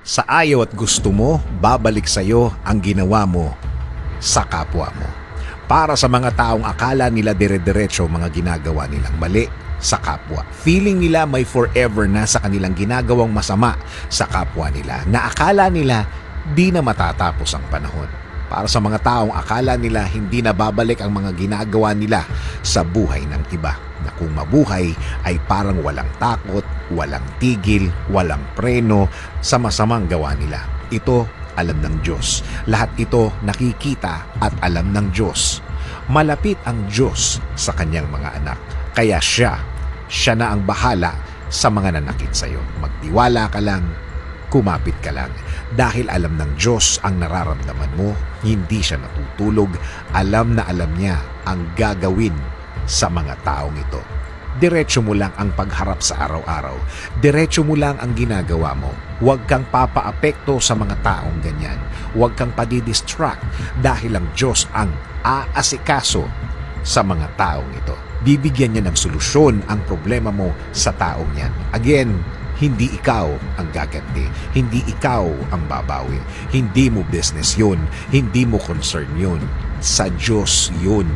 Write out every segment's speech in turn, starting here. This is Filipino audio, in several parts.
Sa ayaw at gusto mo, babalik sa'yo ang ginawa mo sa kapwa mo. Para sa mga taong akala nila dire-diretso mga ginagawa nilang mali sa kapwa. Feeling nila may forever na sa kanilang ginagawang masama sa kapwa nila, na akala nila di na matatapos ang panahon. Para sa mga taong akala nila hindi na babalik ang mga ginagawa nila sa buhay ng iba, na kung mabuhay ay parang walang takot, walang tigil, walang preno sa masamang gawa nila. Ito alam ng Diyos. Lahat ito nakikita at alam ng Diyos. Malapit ang Diyos sa kanyang mga anak. Kaya siya na ang bahala sa mga nanakit sa iyo. Magtiwala ka lang, kumapit ka lang. Dahil alam ng Diyos ang nararamdaman mo, hindi siya natutulog. Alam na alam niya ang gagawin sa mga taong ito. Diretso mo lang ang pagharap sa araw-araw. Diretso mo lang ang ginagawa mo. Huwag kang papaapekto sa mga taong ganyan. Huwag kang padidistract dahil ang Diyos ang aasikaso sa mga taong ito. Bibigyan niya ng solusyon ang problema mo sa taong yan. Again, hindi ikaw ang gaganti. Hindi ikaw ang babawi. Hindi mo business yun. Hindi mo concern yun. Sa Diyos yun.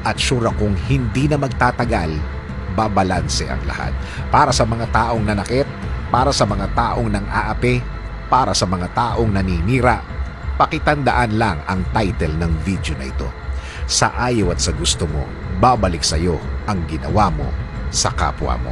At sure akong hindi na magtatagal, babalanse ang lahat. Para sa mga taong nanakit, para sa mga taong nang-aapi, para sa mga taong naninira, pakitandaan lang ang title ng video na ito. Sa ayaw at sa gusto mo, babalik sa iyo ang ginawa mo sa kapwa mo.